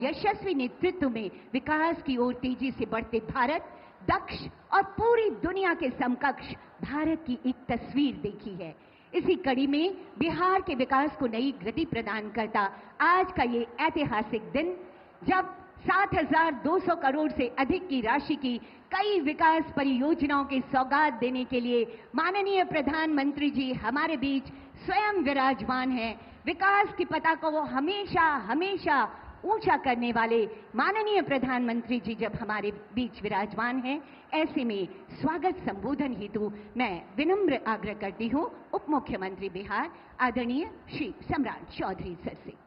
यशस्वी नेतृत्व में विकास की ओर तेजी से बढ़ते भारत, दक्ष और पूरी दुनिया के समकक्ष भारत की एक तस्वीर देखी है। इसी कड़ी में बिहार के विकास को नई गति प्रदान करता आज का ये ऐतिहासिक दिन, जब 7,200 करोड़ से अधिक की राशि की कई विकास परियोजनाओं की सौगात देने के लिए माननीय प्रधानमंत्री जी हमारे बीच स्वयं विराजमान हैं। विकास की पताका को हमेशा हमेशा ऊंचा करने वाले माननीय प्रधानमंत्री जी जब हमारे बीच विराजमान हैं, ऐसे में स्वागत संबोधन हेतु मैं विनम्र आग्रह करती हूं उप मुख्यमंत्री बिहार आदरणीय श्री सम्राट चौधरी सर से।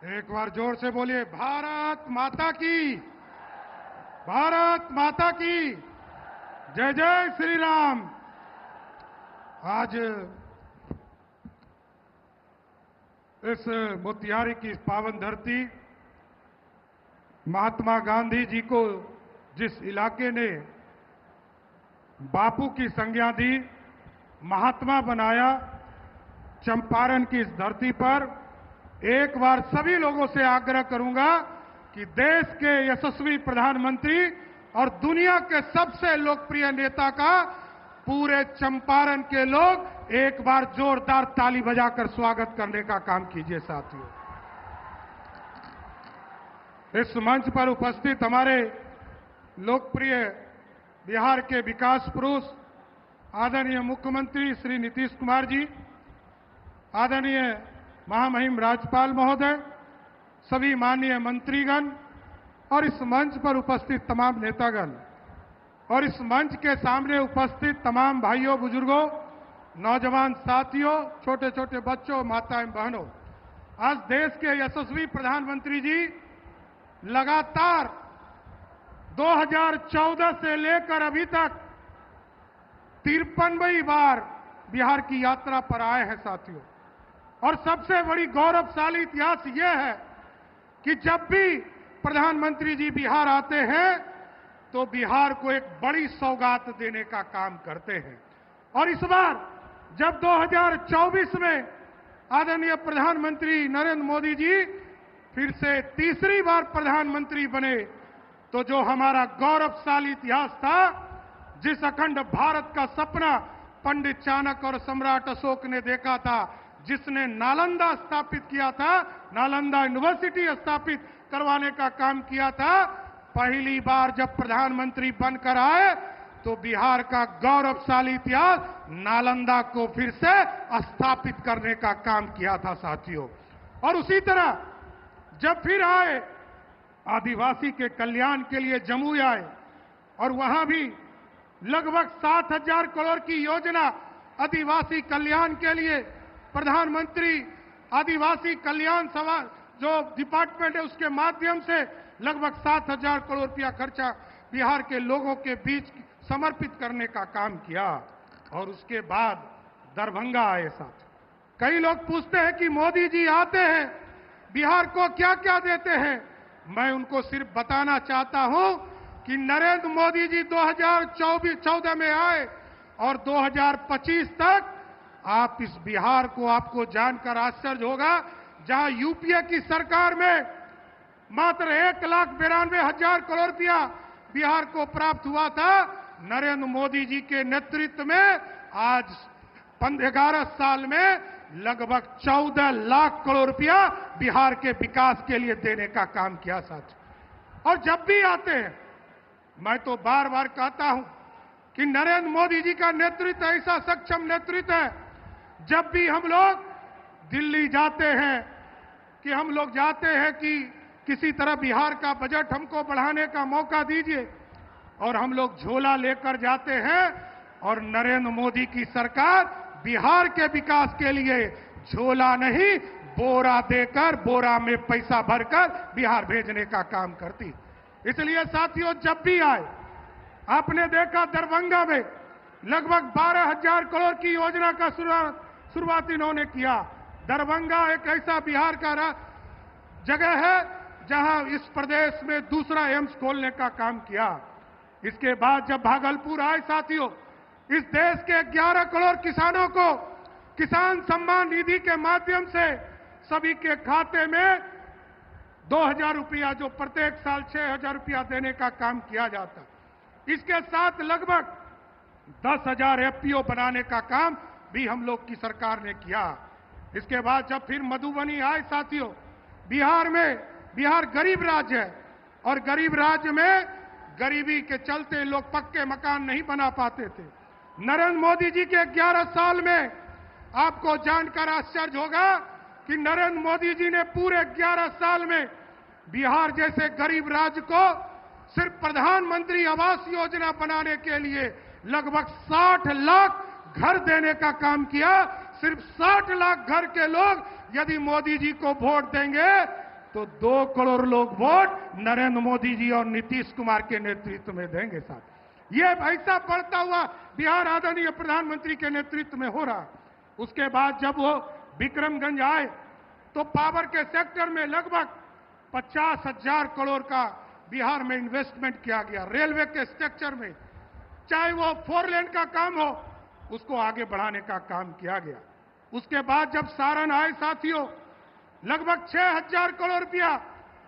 एक बार जोर से बोलिए, भारत माता की, भारत माता की जय जय श्री राम। आज इस मोतिहारी की पावन धरती, महात्मा गांधी जी को जिस इलाके ने बापू की संज्ञा दी, महात्मा बनाया, चंपारण की इस धरती पर एक बार सभी लोगों से आग्रह करूंगा कि देश के यशस्वी प्रधानमंत्री और दुनिया के सबसे लोकप्रिय नेता का पूरे चंपारण के लोग एक बार जोरदार ताली बजाकर स्वागत करने का काम कीजिए। साथियों, इस मंच पर उपस्थित हमारे लोकप्रिय बिहार के विकास पुरुष आदरणीय मुख्यमंत्री श्री नीतीश कुमार जी, आदरणीय महामहिम राज्यपाल महोदय, सभी माननीय मंत्रीगण और इस मंच पर उपस्थित तमाम नेतागण और इस मंच के सामने उपस्थित तमाम भाइयों, बुजुर्गों, नौजवान साथियों, छोटे छोटे बच्चों, माताएं, बहनों, आज देश के यशस्वी प्रधानमंत्री जी लगातार 2014 से लेकर अभी तक 53वीं बार बिहार की यात्रा पर आए हैं। साथियों, और सबसे बड़ी गौरवशाली इतिहास यह है कि जब भी प्रधानमंत्री जी बिहार आते हैं तो बिहार को एक बड़ी सौगात देने का काम करते हैं। और इस बार जब 2024 में आदरणीय प्रधानमंत्री नरेंद्र मोदी जी फिर से तीसरी बार प्रधानमंत्री बने, तो जो हमारा गौरवशाली इतिहास था, जिस अखंड भारत का सपना पंडित चाणक्य और सम्राट अशोक ने देखा था, जिसने नालंदा स्थापित किया था, नालंदा यूनिवर्सिटी स्थापित करवाने का काम किया था, पहली बार जब प्रधानमंत्री बनकर आए तो बिहार का गौरवशाली इतिहास नालंदा को फिर से स्थापित करने का काम किया था। साथियों, और उसी तरह जब फिर आए, आदिवासी के कल्याण के लिए जमुई आए और वहां भी लगभग 7,000 करोड़ की योजना आदिवासी कल्याण के लिए प्रधानमंत्री आदिवासी कल्याण सभा जो डिपार्टमेंट है उसके माध्यम से लगभग 7,000 करोड़ रुपया खर्चा बिहार के लोगों के बीच समर्पित करने का काम किया। और उसके बाद दरभंगा आए। साथ कई लोग पूछते हैं कि मोदी जी आते हैं बिहार को क्या क्या देते हैं। मैं उनको सिर्फ बताना चाहता हूं कि नरेंद्र मोदी जी 2014 में आए और 2025 तक आप इस बिहार को, आपको जानकर आश्चर्य होगा, जहां यूपीए की सरकार में मात्र 1,92,000 करोड़ रुपया बिहार को प्राप्त हुआ था, नरेंद्र मोदी जी के नेतृत्व में आज 11 साल में लगभग 14 लाख करोड़ रुपया बिहार के विकास के लिए देने का काम किया। साथ और जब भी आते हैं, मैं तो बार बार कहता हूं कि नरेंद्र मोदी जी का नेतृत्व ऐसा सक्षम नेतृत्व है, जब भी हम लोग दिल्ली जाते हैं कि हम लोग जाते हैं कि किसी तरह बिहार का बजट हमको बढ़ाने का मौका दीजिए, और हम लोग झोला लेकर जाते हैं और नरेंद्र मोदी की सरकार बिहार के विकास के लिए झोला नहीं, बोरा देकर, बोरा में पैसा भरकर बिहार भेजने का काम करती। इसलिए साथियों, जब भी आए, आपने देखा दरभंगा में लगभग 12,000 करोड़ की योजना का शुरुआत इन्होंने किया। दरभंगा एक ऐसा बिहार का जगह है जहां इस प्रदेश में दूसरा एम्स खोलने का काम किया। इसके बाद जब भागलपुर आए साथियों, इस देश के 11 करोड़ किसानों को किसान सम्मान निधि के माध्यम से सभी के खाते में 2,000 रुपया, जो प्रत्येक साल 6,000 रुपया देने का काम किया जाता। इसके साथ लगभग 10,000 एफपीओ बनाने का काम भी हम लोग की सरकार ने किया। इसके बाद जब फिर मधुबनी आए साथियों, बिहार गरीब राज्य है और गरीब राज्य में गरीबी के चलते लोग पक्के मकान नहीं बना पाते थे। नरेंद्र मोदी जी के 11 साल में आपको जानकर आश्चर्य होगा कि नरेंद्र मोदी जी ने पूरे 11 साल में बिहार जैसे गरीब राज्य को सिर्फ प्रधानमंत्री आवास योजना बनाने के लिए लगभग 60 लाख घर देने का काम किया। सिर्फ 60 लाख घर के लोग यदि मोदी जी को वोट देंगे तो 2 करोड़ लोग वोट नरेंद्र मोदी जी और नीतीश कुमार के नेतृत्व में देंगे। साथ ये ऐसा बढ़ता हुआ बिहार आदरणीय प्रधानमंत्री के नेतृत्व में हो रहा। उसके बाद जब वो विक्रमगंज आए तो पावर के सेक्टर में लगभग 50,000 करोड़ का बिहार में इन्वेस्टमेंट किया गया। रेलवे के स्ट्रक्चर में, चाहे वो 4 लेन का काम हो, उसको आगे बढ़ाने का काम किया गया। उसके बाद जब सारण आए साथियों, लगभग 6,000 करोड़ रुपया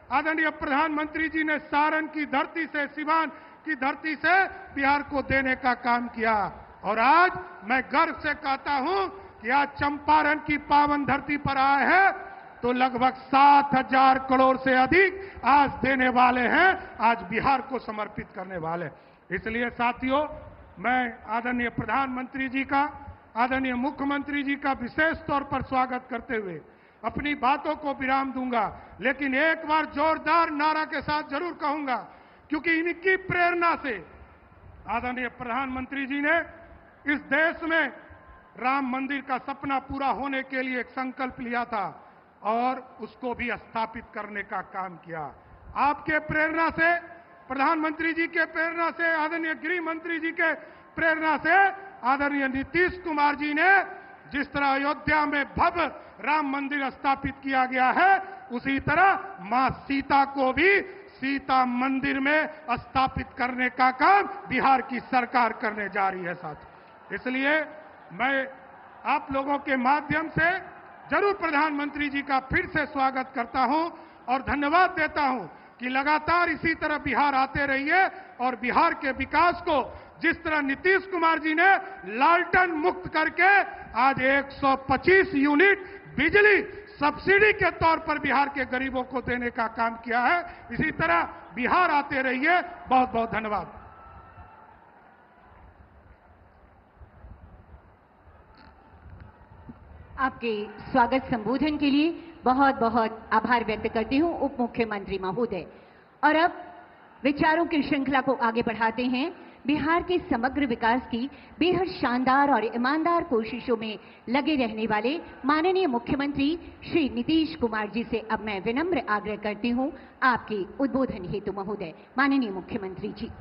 आदरणीय प्रधानमंत्री जी ने सारण की धरती से, सिवान की धरती से बिहार को देने का काम किया। और आज मैं गर्व से कहता हूं कि आज चंपारण की पावन धरती पर आए हैं तो लगभग 7,000 करोड़ से अधिक आज देने वाले हैं, आज बिहार को समर्पित करने वाले। इसलिए साथियों, मैं आदरणीय प्रधानमंत्री जी का, आदरणीय मुख्यमंत्री जी का विशेष तौर पर स्वागत करते हुए अपनी बातों को विराम दूंगा। लेकिन एक बार जोरदार नारा के साथ जरूर कहूंगा, क्योंकि इनकी प्रेरणा से आदरणीय प्रधानमंत्री जी ने इस देश में राम मंदिर का सपना पूरा होने के लिए एक संकल्प लिया था और उसको भी स्थापित करने का काम किया। आपके प्रेरणा से, प्रधानमंत्री जी के प्रेरणा से, आदरणीय गृह मंत्री जी के प्रेरणा से आदरणीय नीतीश कुमार जी ने जिस तरह अयोध्या में भव्य राम मंदिर स्थापित किया गया है, उसी तरह मां सीता को भी सीता मंदिर में स्थापित करने का काम बिहार की सरकार करने जा रही है साथ। इसलिए मैं आप लोगों के माध्यम से जरूर प्रधानमंत्री जी का फिर से स्वागत करता हूं और धन्यवाद देता हूं कि लगातार इसी तरह बिहार आते रहिए और बिहार के विकास को जिस तरह नीतीश कुमार जी ने लालटेन मुक्त करके आज 125 यूनिट बिजली सब्सिडी के तौर पर बिहार के गरीबों को देने का काम किया है, इसी तरह बिहार आते रहिए। बहुत बहुत धन्यवाद। आपके स्वागत संबोधन के लिए बहुत बहुत आभार व्यक्त करती हूं उप मुख्यमंत्री महोदय। और अब विचारों की श्रृंखला को आगे बढ़ाते हैं। बिहार के समग्र विकास की बेहद शानदार और ईमानदार कोशिशों में लगे रहने वाले माननीय मुख्यमंत्री श्री नीतीश कुमार जी से अब मैं विनम्र आग्रह करती हूं आपके उद्बोधन हेतु महोदय। माननीय मुख्यमंत्री जी।